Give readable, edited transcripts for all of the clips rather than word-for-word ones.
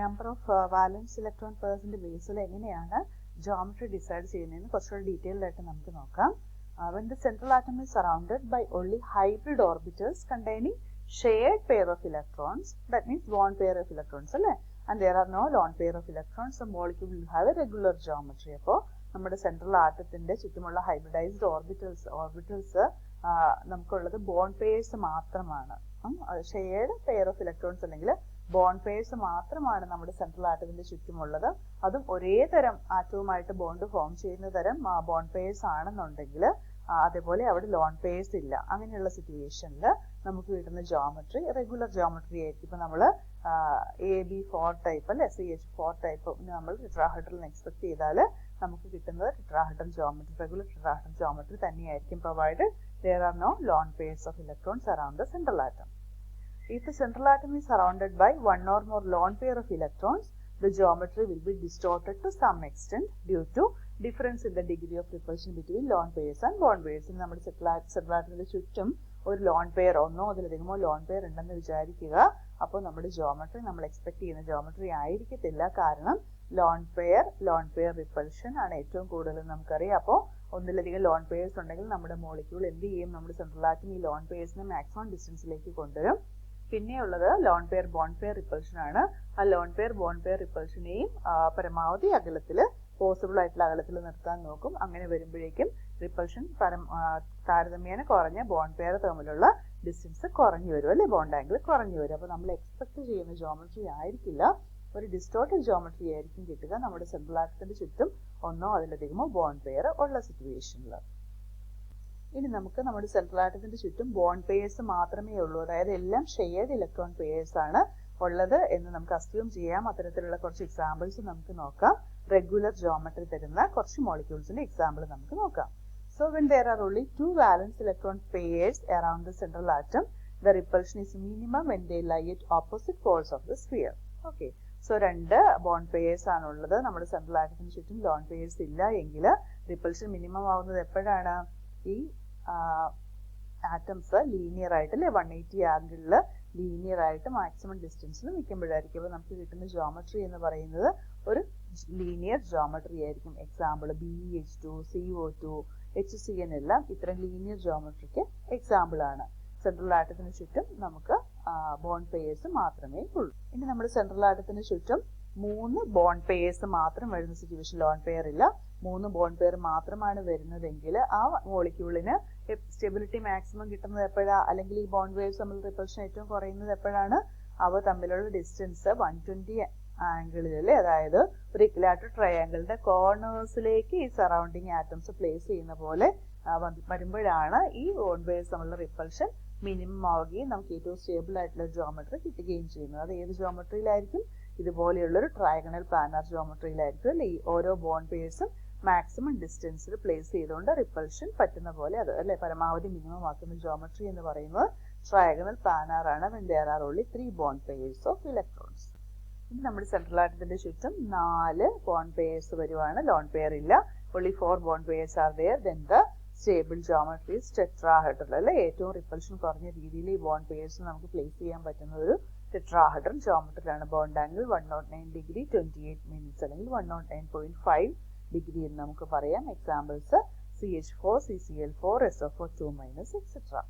Number of വാലൻസ് electron പേഴ്സിന്റെ ബേസിൽ എങ്ങനെയാണ് geometry decide ചെയ്യുന്നതെന്ന് കുറച്ചുകൂടി ഡീറ്റെയിൽഡ് ആയിട്ട് നമുക്ക് നോക്കാം. When the central atom is surrounded by only hybrid orbitals containing shared pair of electrons, that means bond pair of electrons, അല്ലേ? And there are no lone pair of electrons, the molecule will have a regular geometry. അപ്പോൾ നമ്മുടെ central ആറ്റത്തിന്റെ ചുറ്റുമുള്ള hybridised orbitals നമുക്കുള്ളത് bond pairs മാത്രമാണ്. Shared pair of electrons അല്ലെങ്കിൽ bond pairs മാത്രമാണ് നമ്മുടെ central ആറ്റത്തിന്റെ ചുറ്റുമുള്ളത്. അതും ഒരേ തരം ആറ്റവുമായിട്ട് ബോണ്ട് ഫോം ചെയ്യുന്ന തരം ബോണ്ട് പെയർസ് ആണെന്നുണ്ടെങ്കിൽ അതേപോലെ അവിടെ ലോൺ പെയർസ് ഇല്ല. അങ്ങനെയുള്ള സിറ്റുവേഷനിൽ നമുക്ക് കിട്ടുന്ന ജോമെട്രി റെഗുലർ ജോമെട്രി ആയിരിക്കും. ഇപ്പൊ നമ്മൾ AB4 ടൈപ്പ് അല്ലെ CH4 ടൈപ്പ് നമ്മൾ ടെട്രാഹെഡ്രൽ എക്സ്പെക്ട് ചെയ്താൽ നമുക്ക് കിട്ടുന്നത് tetrahedral geometry, regular tetrahedral geometry തന്നെയായിരിക്കും, provided there are no lone pairs of electrons around the central atom. If the central atom is surrounded by one or more lone pair of electrons, the geometry will be distorted to some extent due to difference in the degree of repulsion between lone pairs and bond pairs. നമ്മുടെ central ആറ്റത്തിന്റെ ചുറ്റും ഒരു lone pair ഒന്നോ അതിലധികമോ lone pair ഉണ്ടെന്ന് വിചാരിക്കുക. അപ്പോൾ നമ്മുടെ geometry നമ്മൾ എക്സ്പെക്ട് ചെയ്യുന്ന ജോമെട്രി ആയിരിക്കത്തില്ല. കാരണം ലോൺ പെയർ റിപ്പൾഷൻ ആണ് ഏറ്റവും കൂടുതൽ നമുക്കറിയാം. അപ്പോൾ ഒന്നിലധികം ലോൺ പെയർസ് ഉണ്ടെങ്കിൽ നമ്മുടെ മോളിക്യൂൾ എന്ത് ചെയ്യും? നമ്മുടെ സെൻട്രൽ ആറ്റം ഈ ലോൺ പെയർസിനെ മാക്സിമം ഡിസ്റ്റൻസിലേക്ക് കൊണ്ടുവരും. പിന്നെയുള്ളത് loan pair bond pair repulsion ആണ്. ആ ലോൺ പെയർ ബോണ്ട് പെയർ റിപ്പൾഷനെയും പരമാവധി അകലത്തിൽ പോസിബിൾ ആയിട്ടുള്ള അകലത്തിൽ നിർത്താൻ നോക്കും. അങ്ങനെ വരുമ്പോഴേക്കും റിപ്പൾഷൻ താരതമ്യേന കുറഞ്ഞ ബോണ്ട് പെയർ തമ്മിലുള്ള ഡിസ്റ്റൻസ് കുറഞ്ഞു വരും, അല്ലെ? ബോണ്ട് ആംഗിൾ കുറഞ്ഞു വരും. അപ്പോൾ നമ്മൾ എക്സ്പെക്ട് ചെയ്യുന്ന ജോമെട്രി ആയിരിക്കില്ല, ഒരു ഡിസ്റ്റോർട്ടഡ് ജോമെട്രി ആയിരിക്കും കിട്ടുക നമ്മുടെ സെൻട്രൽ ആറ്റത്തിന്റെ ചുറ്റും ഒന്നോ അതിലധികമോ ബോണ്ട് പെയർ ഉള്ള സിറ്റുവേഷനിൽ. ഇനി നമുക്ക് നമ്മുടെ സെൻട്രൽ ആറ്റത്തിന്റെ ചുറ്റും ബോണ്ട് പെയർസ് മാത്രമേ ഉള്ളൂ, അതായത് എല്ലാം ഷെയർഡ് ഇലക്ട്രോൺ പെയർസ് ആണ് ഉള്ളത് എന്ന് നമുക്ക് അസ്യൂം ചെയ്യാം. അത്തരത്തിലുള്ള കുറച്ച് എക്സാമ്പിൾസ് നമുക്ക് നോക്കാം. റെഗുലർ ജോമെട്രി തരുന്ന കുറച്ച് മോളിക്യൂൾസിന്റെ എക്സാമ്പിൾ നമുക്ക് നോക്കാം. So when there are only two valence electron pairs around the central atom, the repulsion is minimum when they lie at opposite poles of the sphere. Okay. So രണ്ട് bond pairs ആണുള്ളത്. നമ്മുടെ central ആറ്റത്തിന് ചുറ്റും loan pairs ഇല്ല എങ്കിൽ repulsion minimum ആവുന്നത് എപ്പോഴാണ്? ഈ atoms linear ആയിട്ട് അല്ലെ 180 ആംഗിളിൽ ലീനിയർ ആയിട്ട് മാക്സിമം ഡിസ്റ്റൻസിൽ നിൽക്കുമ്പോഴായിരിക്കും. അപ്പോൾ നമുക്ക് കിട്ടുന്ന ജോമെട്രി എന്ന് പറയുന്നത് ഒരു ലീനിയർ ജോമെട്രി ആയിരിക്കും. എക്സാമ്പിൾ BeH2, CO2, HCN എല്ലാം ഇത്തരം ലീനിയർ ജോമെട്രിക്ക് എക്സാമ്പിൾ ആണ്. സെൻട്രൽ ആറ്റത്തിന് ചുറ്റും നമുക്ക് ബോണ്ട് പെയർസ് മാത്രമേ ഉള്ളൂ. ഇനി നമ്മുടെ സെൻട്രൽ ആറ്റത്തിന് ചുറ്റും 3 ബോണ്ട് പെയർസ് മാത്രം വരുന്ന സിറ്റുവേഷൻ, ലോൺ പെയർ ഇല്ല, 3 ബോണ്ട് പെയർ മാത്രമാണ് വരുന്നതെങ്കിൽ ആ മോളിക്യൂളിന് സ്റ്റെബിലിറ്റി മാക്സിമം കിട്ടുന്നത് എപ്പോഴാണ്? അല്ലെങ്കിൽ ഈ ബോണ്ട് പെയർസ് തമ്മിൽ റിപ്പൾഷൻ ഏറ്റവും കുറയുന്നത് എപ്പോഴാണ്? അവ തമ്മിലുള്ള ഡിസ്റ്റൻസ് 120 ആംഗിളിൽ അല്ലേ, അതായത് ഒരു ഇക്വിലാറ്റർ ട്രയാങ്കിളിന്റെ കോർണേഴ്സിലേക്ക് ഈ സറൗണ്ടിങ് ആറ്റംസ് പ്ലേസ് ചെയ്യുന്ന പോലെ വരുമ്പോഴാണ് ഈ ബോണ്ട് പെയർസ് തമ്മിലുള്ള റിപ്പൾഷൻ മിനിമം ആവുകയും നമുക്ക് ഏറ്റവും സ്റ്റേബിൾ ആയിട്ടുള്ള ജോമെട്രി കിട്ടുകയും ചെയ്യുന്നത്. അത് ഏത് ജോമെട്രിയിലായിരിക്കും? ഇതുപോലെയുള്ളൊരു ട്രയഗണൽ പ്ലാനാർ ജോമെട്രിയിലായിരിക്കും അല്ലെ. ഈ ഓരോ ബോണ്ട് പെയർസും മാക്സിമം ഡിസ്റ്റൻസിൽ പ്ലേസ് ചെയ്തുകൊണ്ട് റിപ്പൾഷൻ പറ്റുന്ന പോലെ അത് അല്ലെ പരമാവധി മിനിമം ആക്കുന്ന ജോമെട്രി എന്ന് പറയുന്നത് ട്രയഗണൽ പ്ലാനാർ ആണ്. when there are only 3 bond pairs of electrons. ഇനി നമ്മുടെ സെൻട്രൽ ആറ്റത്തിന്റെ ചുറ്റും 4 ബോണ്ട് പെയർസ് വരുവാണ്, ലോൺ പെയർ ഇല്ല. only 4 bond pairs are there, then the stable geometry is tetrahedral അല്ലെ. ഏറ്റവും റിപ്പൾഷൻ കുറഞ്ഞ രീതിയിൽ ഈ ബോണ്ട് പെയർസ് നമുക്ക് പ്ലേസ് ചെയ്യാൻ പറ്റുന്ന ഒരു ടെട്രാഹെഡ്രൽ ജോമെട്രിയാണ്. ബോണ്ട് ആംഗിൾ 109 ഡിഗ്രി 28 മിനിറ്റ്സ് അല്ലെങ്കിൽ 109.5 ഡിഗ്രി എന്ന് നമുക്ക് പറയാം. Examples CH4, CCl4, SO4 2- etc.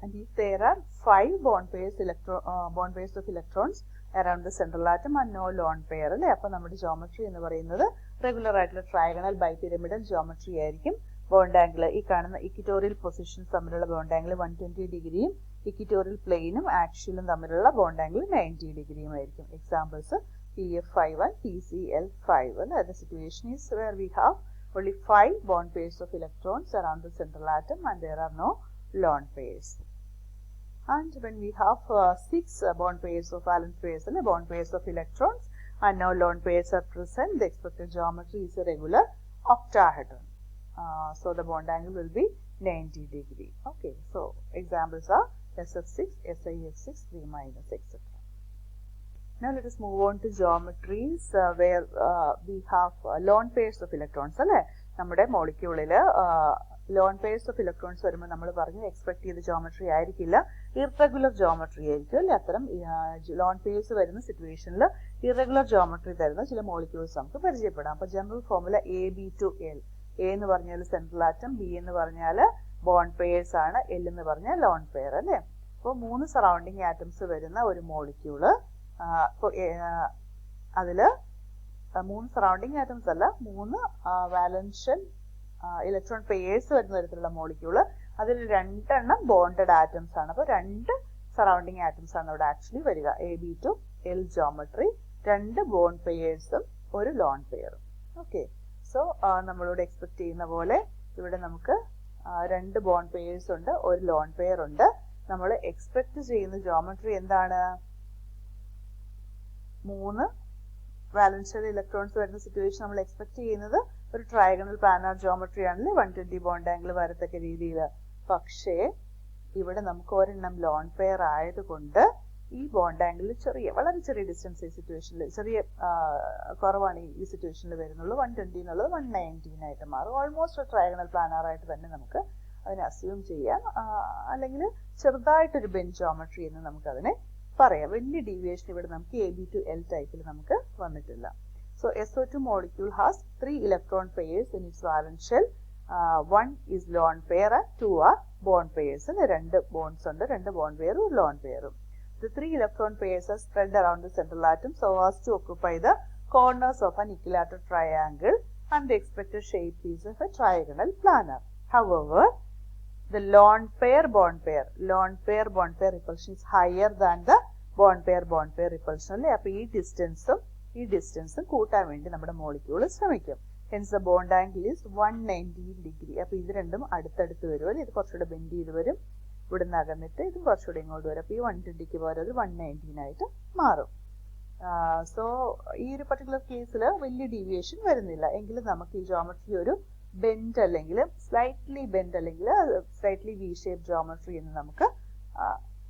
And if there are 5 bond pairs of electrons around the central atom and no lone pair അല്ലെ, അപ്പോൾ നമ്മുടെ ജോമെട്രി എന്ന് പറയുന്നത് റെഗുലർ ആയിട്ടുള്ള ട്രയഗണൽ ബൈപിരമിഡൽ ജോമെട്രി ആയിരിക്കും. ബോണ്ട് ആംഗിൾ ഈ കാണുന്ന ഇക്വിറ്റോറിയൽ പൊസിഷൻസ് തമ്മിലുള്ള ബോണ്ട് ആംഗിൾ 120 ഡിഗ്രിയും ഇക്വിറ്റോറിയൽ പ്ലെയിനും ആക്സിയലും തമ്മിലുള്ള ബോണ്ട് ആംഗിൾ 90 ഡിഗ്രിയും ആയിരിക്കും. Examples PF5 and PCl5. The situation is where we have only 5 bond pairs of electrons around the central atom and there are no lone pairs. And when we have 6 bond pairs of valence pairs and bond pairs of electrons and no lone pairs are present, the expected geometry is a regular octahedron. So the bond angle will be 90 degree. Okay, so examples are SF6, SiF6, 3- etc. Now let us move on to geometries where we have lone pairs of electrons. നമ്മുടെ മോളിക്യൂളിൽ loan pairs of electrons വരുമ്പോൾ നമ്മൾ പറഞ്ഞു expect ചെയ്ത geometry ആയിരിക്കില്ല, irregular geometry ആയിരിക്കും അല്ലെ. അത്തരം loan pairs വരുന്ന സിറ്റുവേഷനിൽ ഇറഗുലർ ജോമെട്രി തരുന്ന ചില മോളിക്യൂൾസ് നമുക്ക് പരിചയപ്പെടാം. അപ്പോൾ ജനറൽ ഫോർമുല AB2L. എ എന്ന് പറഞ്ഞാൽ സെൻട്രൽ ആറ്റം, ബി എന്ന് പറഞ്ഞാൽ ബോണ്ട് പെയർസ് ആണ്, എൽ എന്ന് പറഞ്ഞാൽ ലോൺ പെയർ അല്ലേ. അപ്പോൾ 3 സറൗണ്ടിങ് ആറ്റംസ് വരുന്ന ഒരു മോളിക്യൂള്, അതിൽ 3 സറൗണ്ടിങ് ആറ്റംസ് അല്ല, 3 വാലൻഷ്യൽ ഇലക്ട്രോൺ പെയേഴ്സ് വരുന്ന തരത്തിലുള്ള മോളിക്യൂള്, അതിൽ 2 എണ്ണം ബോണ്ടഡ് ആറ്റംസ് ആണ്. അപ്പോൾ 2 സറൗണ്ടിങ് ആറ്റംസ് ആണ് ഇവിടെ ആക്ച്വലി വരിക. AB2L ജോമെട്രി, 2 ബോണ്ട് പെയേഴ്സും ഒരു ലോൺ പെയറും. ഓക്കെ, സോ നമ്മളിവിടെ എക്സ്പെക്ട് ചെയ്യുന്ന പോലെ ഇവിടെ നമുക്ക് 2 ബോണ്ട് പെയേഴ്സ് ഉണ്ട്, ഒരു ലോൺ പെയർ ഉണ്ട്. നമ്മൾ എക്സ്പെക്ട് ചെയ്യുന്ന ജോമെട്രി എന്താണ്? 3 വാലൻഷ്യൽ ഇലക്ട്രോൺസ് വരുന്ന സിറ്റുവേഷൻ നമ്മൾ എക്സ്പെക്ട് ചെയ്യുന്നത് ഒരു ട്രയാഗണൽ പ്ലാനാർ ജോമെട്രി ആണല്ലേ, 120 ബോണ്ട് ആംഗിൾ വരത്തക്ക രീതിയിൽ. പക്ഷേ ഇവിടെ നമുക്ക് ഒരെണ്ണം ലോൺ പെയർ ആയതുകൊണ്ട് ഈ ബോണ്ട് ആംഗിളിൽ വളരെ ചെറിയ ഡിസ്റ്റൻസ് ഈ സിറ്റുവേഷനിൽ, ചെറിയ കുറവാണ് ഈ സിറ്റുവേഷനിൽ വരുന്നുള്ളൂ. 120 എന്നുള്ളത് 119 ആയിട്ട് മാറും. ഓൾമോസ്റ്റ് ട്രയാഗണൽ പ്ലാനാർ ആയിട്ട് തന്നെ നമുക്ക് അതിനെ അസ്യൂം ചെയ്യാം, അല്ലെങ്കിൽ ചെറുതായിട്ടൊരു ബെൻഡ് ജോമെട്രി എന്ന് നമുക്ക് അതിനെ പറയാം. വലിയ ഡീവിയേഷൻ ഇവിടെ നമുക്ക് AB2L ടൈപ്പിൽ നമുക്ക് വന്നിട്ടില്ല. So SO2 molecule has 3 electron pairs in its valence shell. 1 is lone pair and 2 are bond pairs. രണ്ട് bonds ഉണ്ട്, 2 bond pair ഒരു lone pair. The 3 electron pairs are spread around the central atom so as to occupy the corners of an equilateral triangle, and the expected shape is of a trigonal planar. However, the lone pair bond pair repulsion is higher than the bond pair repulsion അല്ലേ. അപ്പോൾ ഈ ഡിസ്റ്റൻസും കൂട്ടാൻ വേണ്ടി നമ്മുടെ molecule ശ്രമിക്കും. Hence the bond angle is 119 degree. അപ്പോൾ ഇത് രണ്ടും അടുത്തടുത്ത് വരും അല്ലേ. ഇത് കുറച്ചുകൂടെ ബെൻഡ് ചെയ്ത് വരും, ഇവിടുന്ന് അകന്നിട്ട് ഇത് കുറച്ചുകൂടെ ഇങ്ങോട്ട് വരും. അപ്പോൾ ഈ 120 പോലെ അത് 119 ആയിട്ട് മാറും. സോ ഈ ഒരു പർട്ടിക്കുലർ കേസിൽ വലിയ ഡീവിയേഷൻ വരുന്നില്ല, എങ്കിലും നമുക്ക് ഈ ജോമെട്രി ഒരു ബെൻഡ് അല്ലെങ്കിൽ slightly slightly V shape geometry എന്ന് നമുക്ക്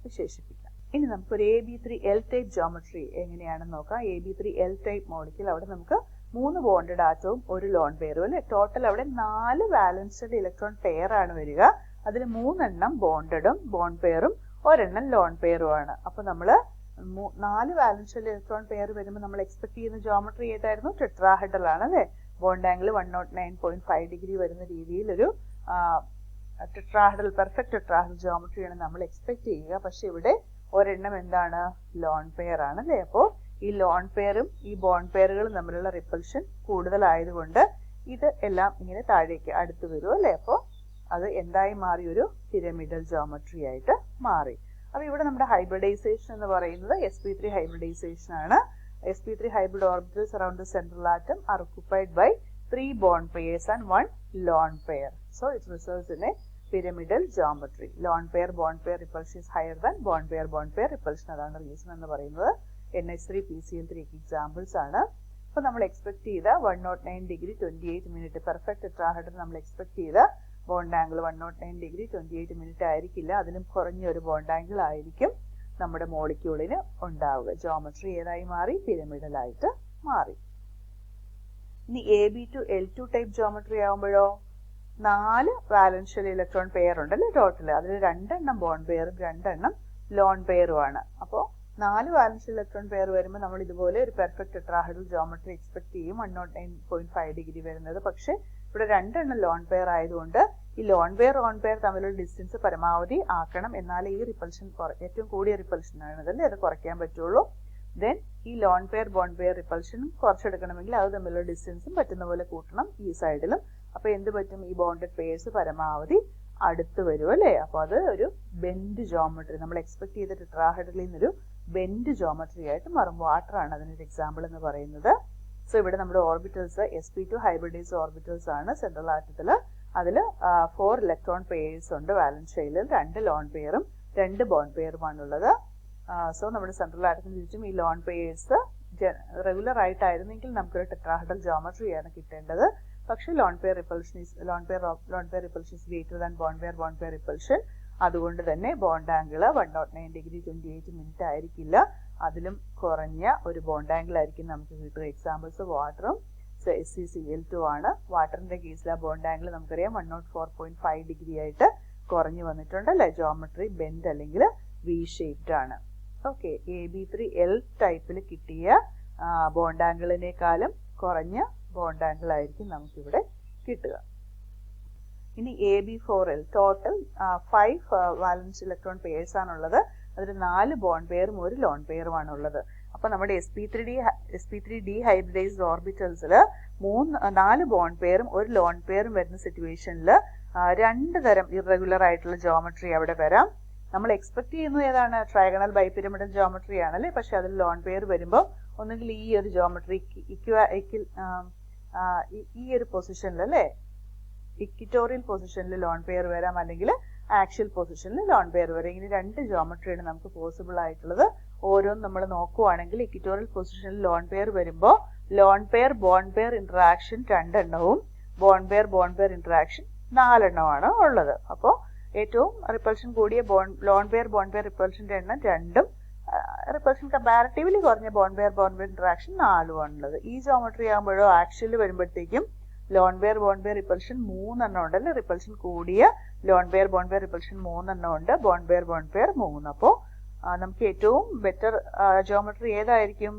വിശേഷിപ്പിക്കാം. ഇനി നമുക്കൊരു AB3L ടൈപ്പ് ജോമെട്രി എങ്ങനെയാണെന്ന് നോക്കാം. AB3L ടൈപ്പ് മോളിക്യൂൾ, അവിടെ നമുക്ക് 3 ബോണ്ടഡ് ആറ്റവും ഒരു ലോൺ പെയറും അല്ലെ. ടോട്ടൽ അവിടെ 4 വാലൻസ്ഡ് ഇലക്ട്രോൺ പെയർ ആണ് വരിക. അതിൽ 3 എണ്ണം ബോണ്ടഡും ബോണ്ട് പെയറും ഒരെണ്ണം ലോൺ പെയറും ആണ്. അപ്പൊ നമ്മള് 4 വാലൻസ്ഡ് ഇലക്ട്രോൺ പെയർ വരുമ്പോൾ നമ്മൾ എക്സ്പെക്ട് ചെയ്യുന്ന ജോമെട്രി ഏതായിരുന്നു? ടെട്രാഹെഡ്രൽ ആണ് അല്ലെ. ബോണ്ട് ആംഗിൾ 109.5 ഡിഗ്രി വരുന്ന രീതിയിൽ ഒരു ടെട്രാഹെഡ്രൽ, പെർഫെക്റ്റ് ടെട്രാഹെഡ്രൽ ജോമെട്രിയാണ് നമ്മൾ എക്സ്പെക്ട് ചെയ്യുക. പക്ഷെ ഇവിടെ ഒരെണ്ണം എന്താണ്? ലോൺ പെയർ ആണ് അല്ലെ. അപ്പോൾ ഈ ലോൺ പെയറും ഈ ബോണ്ട് പെയറുകളും തമ്മിലുള്ള റിപ്പൽഷൻ കൂടുതലായതുകൊണ്ട് ഇത് എല്ലാം ഇങ്ങനെ താഴേക്ക് അടുത്ത് വരും അല്ലെ. അപ്പോൾ അത് എന്തായി മാറി? ഒരു പിരമിഡൽ ജോമെട്രി ആയിട്ട് മാറി. അപ്പൊ ഇവിടെ നമ്മുടെ ഹൈബ്രിഡൈസേഷൻ എന്ന് പറയുന്നത് sp3 ഹൈബ്രിഡൈസേഷൻ ആണ്. sp3 hybrid orbitals around the central atom are occupied by 3 bond pairs and 1 lone pair. So it results in a pyramidal geometry. Lone pair bond pair repulsion is higher than bond pair repulsion. അതാണ് reason എന്ന് പറയുന്നത്. NH3 PCl3 examples ആണ്. അപ്പോൾ നമ്മൾ expect ചെയ്ത 109 degree 28 minute perfect tetrahedral നമ്മൾ expect ചെയ്ത bond angle 109 degree 28 minute ആയിരിക്കില്ല, അതിലും കുറഞ്ഞ ഒരു ബോണ്ട് ആംഗിൾ ആയിരിക്കും നമ്മുടെ മോളിക്യൂളിന് ഉണ്ടാവുക. ജോമെട്രി ഏതായി മാറി? പിരമിഡൽ ആയിട്ട് മാറി. ഇനി AB2L2 ടൈപ്പ് ജോമെട്രി ആകുമ്പോഴോ 4 വാലൻഷ്യൽ ഇലക്ട്രോൺ പെയർ ഉണ്ടല്ലേ ടോട്ടൽ. അതിൽ 2 എണ്ണം ബോണ്ട് പെയറും 2 എണ്ണം ലോൺ പെയറും ആണ്. അപ്പോൾ 4 വാലൻഷ്യൽ ഇലക്ട്രോൺ പെയർ വരുമ്പോൾ നമ്മൾ ഇതുപോലെ ഒരു പെർഫെക്റ്റ് ടെട്രാഹെഡ്രൽ ജോമെട്രി എക്സ്പെക്ട് ചെയ്യും, 109.5 ഡിഗ്രി വരുന്നത്. പക്ഷെ ഇവിടെ 2 എണ്ണം ലോൺ പെയർ ആയതുകൊണ്ട് ഈ ലോൺ പെയർ ഓൺ പെയർ തമ്മിലുള്ള ഡിസ്റ്റൻസ് പരമാവധി ആക്കണം, എന്നാലേ ഈ റിപ്പൽഷൻ ഏറ്റവും കൂടിയ റിപ്പൽഷൻ ആണതല്ലേ അത് കുറയ്ക്കാൻ പറ്റുള്ളൂ. ദെൻ ഈ ലോൺ പെയർ ബോണ്ട് പെയർ റിപ്പൽഷനും കുറച്ചെടുക്കണമെങ്കിൽ അത് തമ്മിലുള്ള ഡിസ്റ്റൻസും പറ്റുന്ന പോലെ കൂട്ടണം ഈ സൈഡിലും. അപ്പൊ എന്ത് പറ്റും? ഈ ബോണ്ടഡ് പെയർസ് പരമാവധി അടുത്ത് വരും അല്ലേ. അപ്പൊ അത് ഒരു ബെൻഡ് ജോമെട്രി, നമ്മൾ എക്സ്പെക്ട് ചെയ്ത ടെട്രാഹെഡ്രലിൽ നിന്നൊരു ബെൻഡ് ജോമെട്രി ആയിട്ട് മാറും. വാട്ടർ ആണ് അതിനൊരു എക്സാമ്പിൾ എന്ന് പറയുന്നത്. സോ ഇവിടെ നമ്മുടെ ഓർബിറ്റൽസ് sp2 ഹൈബ്രിഡൈസ് ഓർബിറ്റൽസ് ആണ് സെൻട്രൽ ആറ്റത്തിൽ. അതിൽ 4 ഇലക്ട്രോൺ പെയർസ് ഉണ്ട് വാലൻസ് ഷെല്ലിൽ, 2 ലോൺ പെയറും 2 ബോണ്ട് പെയറുമാണുള്ളത്. സോ നമ്മുടെ സെൻട്രൽ ആറ്റത്തിന് ചുറ്റും ഈ ലോൺ പെയർസ് റെഗുലർ ആയിട്ടായിരുന്നെങ്കിൽ നമുക്കൊരു ടെട്രാഹെഡ്രൽ ജോമെട്രിയാണ് കിട്ടേണ്ടത്. പക്ഷേ lone pair repulsion is greater than bond pair repulsion. അതുകൊണ്ട് തന്നെ ബോണ്ട് ആംഗിൾ 109 ഡിഗ്രി 28 മിനിറ്റ് ആയിരിക്കില്ല, അതിലും കുറഞ്ഞ ഒരു ബോണ്ട് ആംഗിൾ ആയിരിക്കും നമുക്ക് കിട്ടുക. എക്സാമ്പിൾസ് വാട്ടറും SeCl2 ആണ്. വാട്ടറിന്റെ കേസിൽ ആ ബോണ്ട് ആംഗിൾ നമുക്കറിയാം 104.5 ഡിഗ്രി ആയിട്ട് കുറഞ്ഞു വന്നിട്ടുണ്ട് അല്ലെ. ജോമെട്രി ബെൻഡ് അല്ലെങ്കിൽ വി ഷേപ്ഡ് ആണ്. ഓക്കെ, AB3L ടൈപ്പിൽ കിട്ടിയ ബോണ്ട് ആംഗിളിനേക്കാളും കുറഞ്ഞ ബോണ്ട് ആംഗിൾ ആയിരിക്കും നമുക്കിവിടെ കിട്ടുക. ഇനി AB4L ടോട്ടൽ 5 വാലൻസ് ഇലക്ട്രോൺ പെയർസ് ആണുള്ളത്. അതിൽ 4 ബോണ്ട് പെയറും ഒരു ലോൺ പെയറുമാണ് ഉള്ളത്. അപ്പൊ നമ്മുടെ sp3d ഹൈബ്രിഡൈസ്ഡ് ഓർബിറ്റൽസിൽ 4 ബോണ്ട് പെയറും ഒരു ലോൺ പെയറും വരുന്ന സിറ്റുവേഷനിൽ 2 തരം ഇറഗുലർ ആയിട്ടുള്ള ജോമെട്രി അവിടെ വരാം. നമ്മൾ എക്സ്പെക്ട് ചെയ്യുന്നത് ഏതാണ്? ട്രയഗണൽ ബൈപിരമിഡൽ ജോമെട്രി ആണല്ലേ. പക്ഷെ അതിൽ ലോൺ പെയർ വരുമ്പോൾ ഒന്നുകിൽ ഈ ഒരു ജോമെട്രി ഈ ഒരു പൊസിഷനിൽ അല്ലേ, ഇക്വിറ്റോറിയൽ പൊസിഷനിൽ ലോൺ പെയർ വരാം, അല്ലെങ്കിൽ ആക്ച്വൽ പൊസിഷനിൽ ലോൺ പെയർ വരാം. ഇങ്ങനെ 2 ജോമെട്രിയാണ് നമുക്ക് പോസിബിൾ ആയിട്ടുള്ളത്. ഓരോന്നും നമ്മൾ നോക്കുവാണെങ്കിൽ ഇക്വിറ്റോറിയൽ പൊസിഷനിൽ ലോൺ പെയർ വരുമ്പോൾ loan pair bond pair interaction 2 എണ്ണവും ബോണ്ട് പെയർ ഇന്ററാക്ഷൻ 4 എണ്ണമാണ് ഉള്ളത്. അപ്പോൾ ഏറ്റവും റിപ്പൾഷൻ കൂടിയ ലോൺ പെയർ ബോണ്ട് പെയർ റിപ്പൾഷന്റെ എണ്ണം 2ഉം റിപ്പൾഷൻ കമ്പാരിറ്റീവ്ലി കുറഞ്ഞ ബോണ്ട് പെയർ ഇന്ററാക്ഷൻ 4ഉം ആണുള്ളത്. ഈ ജോമെട്രി ആകുമ്പോഴോ ആക്ച്വലി വരുമ്പോഴത്തേക്കും lone pair bond pair repulsion 3 എണ്ണം ഉണ്ടല്ലേ. റിപ്പൾഷൻ കൂടിയ lone pair bond pair repulsion 3 എണ്ണം ഉണ്ട്, ബോണ്ട് പെയർ 3. അപ്പോൾ നമുക്ക് ഏറ്റവും ബെറ്റർ ജോമെട്രി ഏതായിരിക്കും?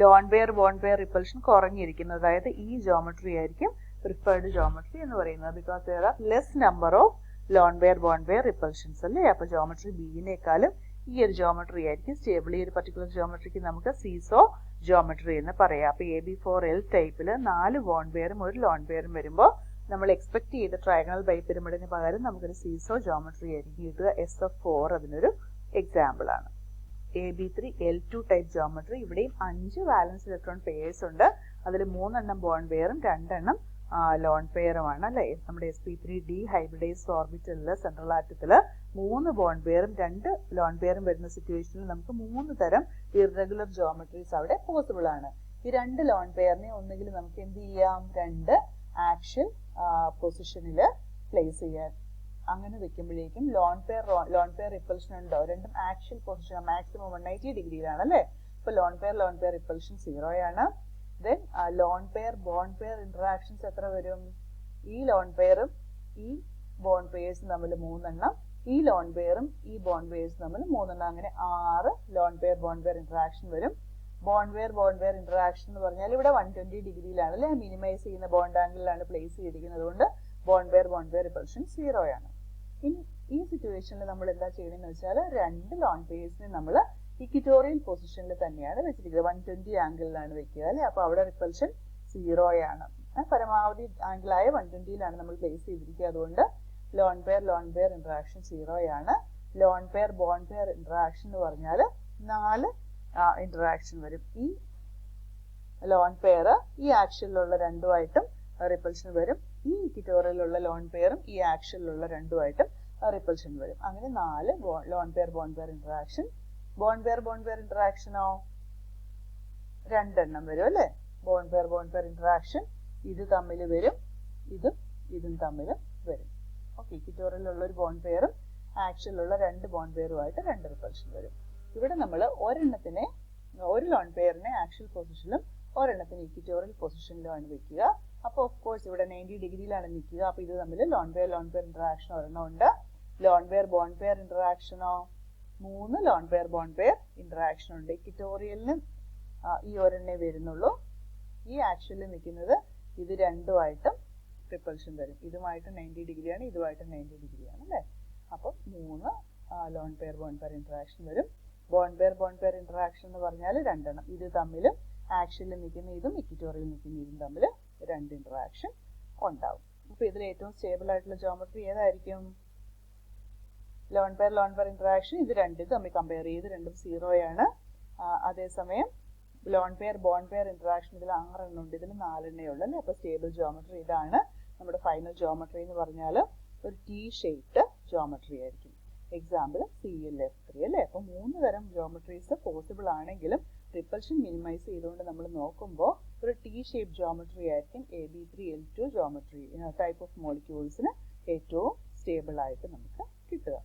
Lone pair bond pair repulsion കുറഞ്ഞിരിക്കുന്നത്, അതായത് ഈ ജോമെട്രി ആയിരിക്കും പ്രിഫേർഡ് ജോമെട്രി എന്ന് പറയുന്നത്. Because there are less number of lone pair bond pair repulsions അല്ലേ. അപ്പൊ ജോമെട്രി ബിയിനേക്കാളും ഈ ഒരു ജോമെട്രി ആയിരിക്കും സ്റ്റേബിൾ. ഈ ഒരു പർട്ടിക്കുലർ ജോമെട്രിക്ക് നമുക്ക് സീസോ ജോമെട്രി എന്ന് പറയാം. അപ്പൊ AB4L ടൈപ്പിൽ 4 ബോണ്ട് പെയറും ഒരു ലോൺ പെയറും വരുമ്പോൾ നമ്മൾ എക്സ്പെക്ട് ചെയ്ത ട്രയഗണൽ ബൈപിരമിഡിന് പകരം നമുക്കൊരു സീസോ ജോമെട്രി ആയിരിക്കും കിട്ടുക. SF4 അതിനൊരു എക്സാമ്പിൾ ആണ്. AB3L2 ടൈപ്പ് ജോമെട്രി, ഇവിടെയും 5 വാലൻസ് ഇലക്ട്രോൺ പെയർസ് ഉണ്ട്. അതിൽ 3 എണ്ണം ബോണ്ട് പെയറും 2 എണ്ണം ലോൺ പെയറുമാണ് അല്ലെ. നമ്മുടെ sp3d ഹൈബ്രിഡൈസ്ഡ് ഓർബിറ്റലിൽ സെൻട്രൽ ആറ്റത്തിൽ 3 ബോണ്ട് പെയറും 2 ലോൺ പെയറും വരുന്ന സിറ്റുവേഷനിൽ നമുക്ക് 3 തരം ഇറഗുലർ ജോമെട്രീസ് അവിടെ പോസിബിൾ ആണ്. ഈ 2 ലോൺ പെയറിനെ ഒന്നുകിൽ നമുക്ക് എന്ത് ചെയ്യാം, 2 ആക്ച്വൽ പൊസിഷനിൽ പ്ലേസ് ചെയ്യാൻ. അങ്ങനെ വെക്കുമ്പോഴേക്കും ലോൺ പെയർ റിപ്പൾഷൻ ഉണ്ടോ? രണ്ടും ആക്ച്വൽ പൊസിഷൻ മാക്സിമം 180 ഡിഗ്രിയിലാണ് അല്ലേ. ഇപ്പൊ ലോൺ പെയർ റിപ്പൾഷൻ 0 ആണ്. Then loan pair bond pair interactions എത്ര വരും? ഈ ലോൺ പെയറും ഈ ബോണ്ട് പെയർസും തമ്മിൽ 3 എണ്ണം, ഈ ലോൺ പെയറും ഈ ബോണ്ട് പെയർസും തമ്മിൽ 3 എണ്ണം, അങ്ങനെ 6 loan pair bond pair interaction വരും. ബോണ്ട് പെയർ ഇന്ററാക്ഷൻ എന്ന് പറഞ്ഞാൽ ഇവിടെ 120 ഡിഗ്രിയിലാണ് അല്ലെ, മിനിമൈസ് ചെയ്യുന്ന ബോണ്ട് ആംഗിളിലാണ് പ്ലേസ് ചെയ്തിരിക്കുന്നത്. അതുകൊണ്ട് ബോണ്ട് പെയർ റിപ്പൾഷൻ 0 ആണ്. ഇനി ഈ സിറ്റുവേഷനിൽ നമ്മൾ എന്താ ചെയ്യണമെന്ന് വെച്ചാൽ 2 ലോൺ പെയർസിനെ നമ്മൾ ഇക്വിറ്റോറിയൽ പൊസിഷനിൽ തന്നെയാണ് വെച്ചിരിക്കുന്നത്. 120 ആംഗിളിലാണ് വെക്കുക അല്ലെ. അപ്പൊ അവിടെ റിപ്പൾഷൻ 0 ആണ്. പരമാവധി ആംഗിളായ 120യിലാണ് നമ്മൾ പ്ലേസ് ചെയ്തിരിക്കുക. അതുകൊണ്ട് ലോൺ പെയർ ഇന്ററാക്ഷൻ 0 ആണ്. Loan pair bond pair interaction എന്ന് പറഞ്ഞാൽ 4 ഇന്ററാക്ഷൻ വരും. ഈ ലോൺ പെയർ ഈ ആക്ഷനിലുള്ള രണ്ടുമായിട്ടും റിപ്പൾഷൻ വരും. ഈ ഇക്വിറ്റോറിയലുള്ള ലോൺ പെയറും ഈ ആക്ഷനിലുള്ള രണ്ടുമായിട്ടും റിപ്പൾഷൻ വരും. അങ്ങനെ 4 lone pair bond pair interaction. Bond pair ഇന്ററാക്ഷനോ 2 എണ്ണം വരും അല്ലെ. ബോണ്ട് പെയർ ഇന്ററാക്ഷൻ ഇത് തമ്മിൽ വരും, ഇതും തമ്മിലും വരും. ഓക്കെ, ഇക്വിറ്റോറിയലുള്ള ഒരു ബോണ്ട് പെയറും ആക്ഷനിലുള്ള 2 ബോണ്ട് പെയറുമായിട്ട് 2 റിപ്പൾഷൻ വരും. ഇവിടെ നമ്മൾ ഒരു ലോൺ പെയറിനെ ആക്ച്വൽ പൊസിഷനിലും ഒരെണ്ണത്തിന് ഇക്വിറ്റോറിയൽ പൊസിഷനിലുമാണ് വെക്കുക. അപ്പോൾ ഓഫ് കോഴ്സ് ഇവിടെ 90 ഡിഗ്രിയിലാണ് നിൽക്കുക. അപ്പൊ ഇത് തമ്മിൽ ലോൺ പെയർ ഇന്ററാക്ഷൻ ഒരെണ്ണം ഉണ്ട്. ലോൺ പെയർ ബോണ്ട് പെയർ ഇന്ററാക്ഷനോ 3 lone pair bond pair interaction ഉണ്ട്. ഇക്വിറ്റോറിയലിനും ഈ ഒരെണ്ണേ വരുന്നുള്ളൂ. ഈ ആക്ച്വലിൽ നിൽക്കുന്നത് ഇത് രണ്ടുമായിട്ടും റിപ്പൾഷൻ വരും. ഇതുമായിട്ട് 90 ഡിഗ്രിയാണ്, ഇതുമായിട്ട് 90 ഡിഗ്രിയാണ് അല്ലേ. അപ്പം 3 lone pair bond pair interaction വരും. ബോണ്ട് പെയർ ഇന്ററാക്ഷൻ എന്ന് പറഞ്ഞാൽ 2 എണ്ണം. ഇത് തമ്മിലും ആക്ച്വലിൽ നിൽക്കുന്ന ഇതും ഇക്വിറ്റോറിയൽ നിൽക്കുന്ന ഇതും തമ്മിൽ 2 ഇന്ററാക്ഷൻ ഉണ്ടാവും. അപ്പൊ ഇതിൽ ഏറ്റവും സ്റ്റേബിൾ ആയിട്ടുള്ള ജോമെട്രി ഏതായിരിക്കും? ലോൺ പെയർ ഇന്ററാക്ഷൻ ഇത് തമ്മിൽ കമ്പയർ ചെയ്ത് രണ്ടും 0 ആണ്. അതേസമയം loan pair bond pair interaction ഇതിൽ 6 എണ്ണം ഉണ്ട്, ഇതിൽ 4 എണ്ണേ ഉള്ളൂ അല്ലേ. അപ്പൊ സ്റ്റേബിൾ ജോമെട്രി ഇതാണ്. നമ്മുടെ ഫൈനൽ ജോമെട്രി എന്ന് പറഞ്ഞാൽ ഒരു T ഷേപ്ഡ് ജോമെട്രി ആയിരിക്കും. എക്സാമ്പിൾ ClF3 അല്ലേ. അപ്പൊ 3 തരം ജോമെട്രീസ് പോസിബിൾ ആണെങ്കിലും റിപ്പൾഷൻ മിനിമൈസ് ചെയ്തുകൊണ്ട് നമ്മൾ നോക്കുമ്പോൾ ഒരു T ഷേപ്പ് ജോമെട്രി ആയിരിക്കും AB3L2 ജോമെട്രി ടൈപ്പ് ഓഫ് മോളിക്യൂൾസിന് ഏറ്റവും സ്റ്റേബിൾ ആയിട്ട് നമുക്ക് കിട്ടുക.